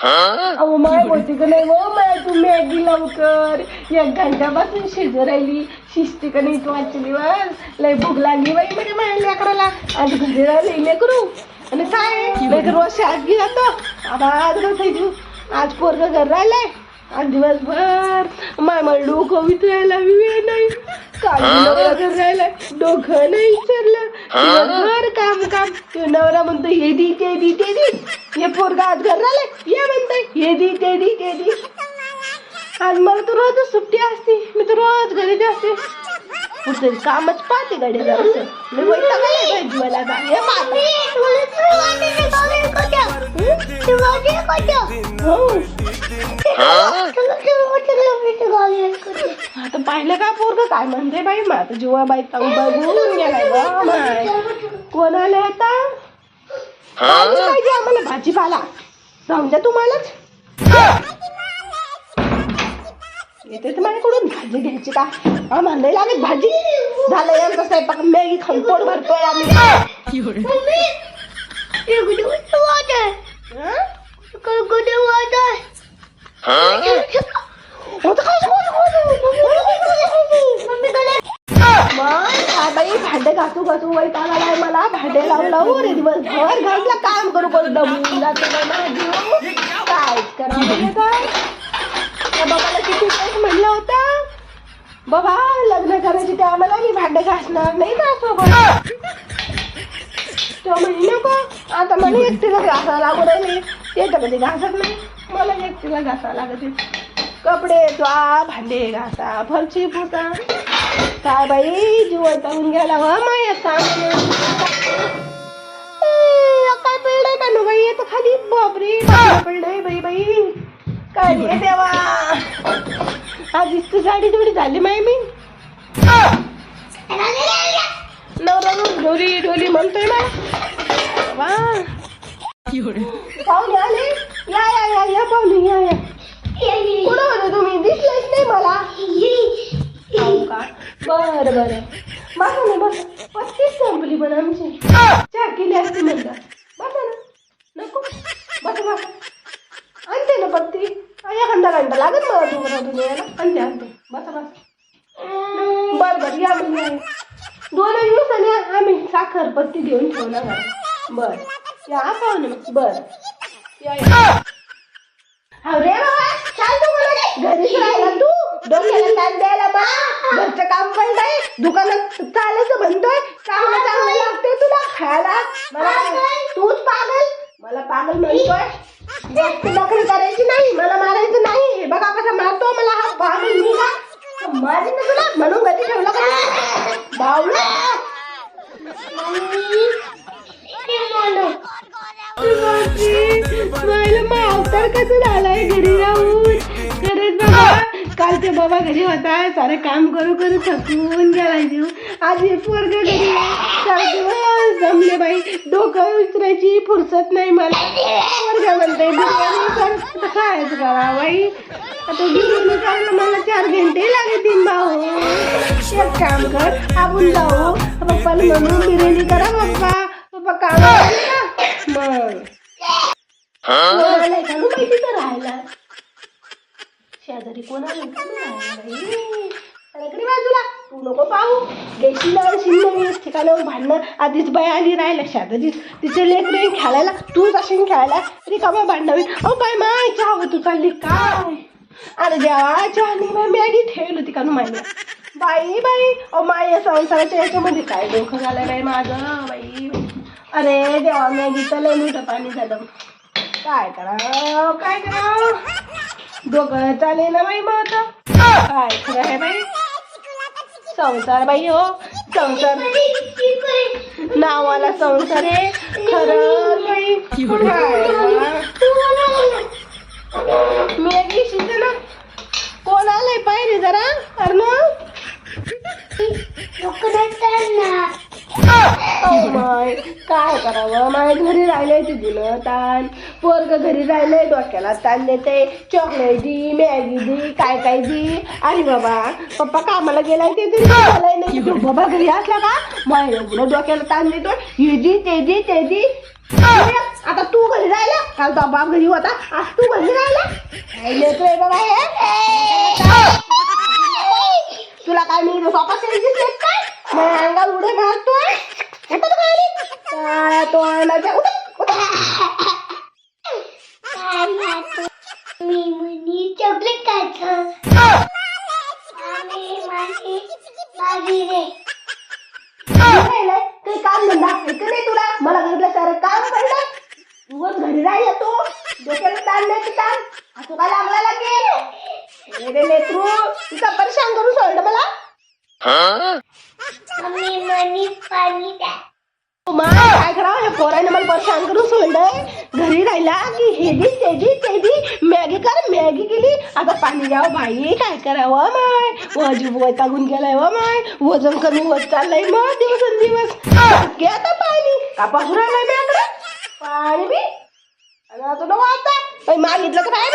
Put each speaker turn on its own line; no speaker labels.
अहो माय होती का नाही हो माय, तू मॅगी लवकर 1 घंट्यापासून शिजू राहिली. शिजते का नाही तू वाचली वर. लय भूक लागली बाई म्हणजे माझ्या लेकराला. आज घरी राहिले लेकरू आणि काय लेकर रोज शाळेत घेऊन जातो. आवाज बसायची. आज पोरग घर राहिलाय. आज दिवसभर माय मला डोकं विचारायला वेळ नाही. नवरा घर राहिलाय, डोकं नाही विचारलं. दिवसभर काम काम. तो नवरा म्हणतो हे दी ते दी ते दी. हे पोरगा आज घर राहिलाय, ये म्हणतोय हे दी ते दी ते दी. आज मला तर रोजच सुट्टी असते. मी तर रोज घरीच असते. कुठतरी कामच पाहते गाडी जरासं. मी वैतागले जीवाला आता. हे आता पाहिलं का पोरग काय म्हणते बाई. मग आता जीवा बाई बघून गेलाय ग माय. कोण आले आता पाहिजे आम्हाला भाजीपाला. जाऊन द्या तुम्हालाच. येते तर माझ्याकडून भाजी घ्यायची का. आम्हाला नाही लागत भाजी. झालं यांचा स्वयंपाक. मॅगी खाऊन पोट भरतोय आम्ही. बाई भांडे घासू घासू वैताग आलाय मला. भांडे लावून लावू रे दिवसभर घरला काम करू करू दमून जाते. कायच करावं काय. बाबाला किती वेळेस म्हणलं होतं बाबा लग्न करायची ते आम्हाला मी भांडे घासणार नाही ना सोबत. तो म्हणली नको. आता मला एकटीला घासायला लागू राहिले. ते तर कधी घासत नाही. मला एकटीला घासायला लागते. कपडे धुवा, भांडे घासा, फरशी पुसा. काय बाई जीव वैतागून गेला व माया. काय पडलंय का नो बाई. येतं खाली. बापरे पडलंय बाई बाई. काय नाही देवा. आज इतकी गाडी थोडी झाली माय मी. नवरा ढोली ढोली म्हणतोय ना. पाहुणे आले. या या या या पाहुणे या या. कुठं होते तुम्ही. दिसलेच नाही मला. बर बर बसा ना बस. पत्तीच संपली पण आमची. चहा केली असती म्हणतात. बसा ना. नको बसा बसा. आणते ना पत्ती. एखादा घंटा लागेल मला तुम्हाला यायला. आणते आणते. बसा बसा. बर बर या म्हणजे 2 दिवसांनी आम्ही साखर पत्ती देऊन ठेवणार. बर या पाहुणे बर या या. अरे बाबा चाल तू मला घरीच राहिला तू. डोक्याला ताण द्यायला बा. घरचं काम पण नाही. दुकानात चालायचं म्हणतोय. चांगलं चांगलं लागते तुला खायला. मला तूच पागल. मला पागल म्हणतोय. जास्त नोकरी करायची नाही. मला मारायचं नाही. हे बघा कसा मारतो मला हा पागल मुलगा. मारीन ना तुला म्हणून गती ठेवला का बावला. अवतार कसं झालाय घरी राहून. खरंच बाबा काल ते बाबा घरी होता. सारे काम करू करू थकून गेलाय जीव. आज हे पोरग घरी सारे दिवस जमले बाई. डोकं विचारायची फुरसत नाही मला. पोरग म्हणते बिर्याणी खायचं करा बाई. आता बिर्याणी करायला मला 4 घंटे लागतील भाऊ. एक काम कर आपण जाऊ पप्पाला म्हणून बिर्याणी करा. पप्पा पप्पा काम मग माहिती तर राहायला शेजारी कोणाला बाजूला. तू नको पाहू. देशील शिंदे ठिकाणावर भांडणं. आधीच बाई आली राहिला शेजारी. तिचे लेकरे खेळायला. तूच असेल खेळायला. रिकामा भांडावी. अहो काय माय चहा तू चालली काय. अरे देवा चहा मॅगी ठेवली होती का माहिती बाई बाई. अहो माय संसाराच्या याच्यामध्ये काय डोकं झालं बाई माझं बाई. अरे देवा मॅगीचं लय मोठं पाणी झालं. काय करा काय करा. डोकं चालेल ना बाई मग आता. काय खरं आहे बाई. संसार बाई हो. संसार नावाला संसार आहे. खरं बाई मॅगी शिजते ना. कोण आलंय पाहिजे जरा. अरे माय काय करावं, माझ्या घरी राहिलंय तिथून ताण, पोरग घरी राहिलंय डोक्याला ताण देते, चॉकलेट दी, मॅगी दी, काय काय दी. अरे बाबा पप्पा कामाला गेलाय ते तरी झालंय नाही, बाबा घरी असला का माझ्या एवढं डोक्याला ताण देतोय, हे दी ते दी ते दी. आता तू घरी राहिला, काल तो बाप घरी होता, आज तू घरी राहिला, काय लेकरं बाबा हे. तुला काय मी स्वतः दिसले काय, माझ्या अंगावर उडे घालतोय, उठत खाली काय तो अंडाच्या
मी चॉकलेट खायचं.
काही काम धंदा ऐकत नाही तुला, मला घरलं सारं काम पडलं, दिवस घरी राहिला तू, डोक्याला ताण नाही ताण, असं काय लागला लागेल रे लेकरू, तुझा परेशान करून सोडलं मला.
मम्मी पाणी द्या.
काय करावं, ह्या पोराने मला परेशान करून सोडलंय, घरी राहिला की हे दी ते दी ते दी, मॅगी कर मॅगी केली, आता पाणी द्यावं बाई, काय करावं माय, वैतागून गेलाय व माय, वजन कमी होत चाललंय मग दिवसेंदिवस. घे आता पाणी का पासून राहिलाय मी पाणी बी, आणि आता नको आता मागितलं तर काय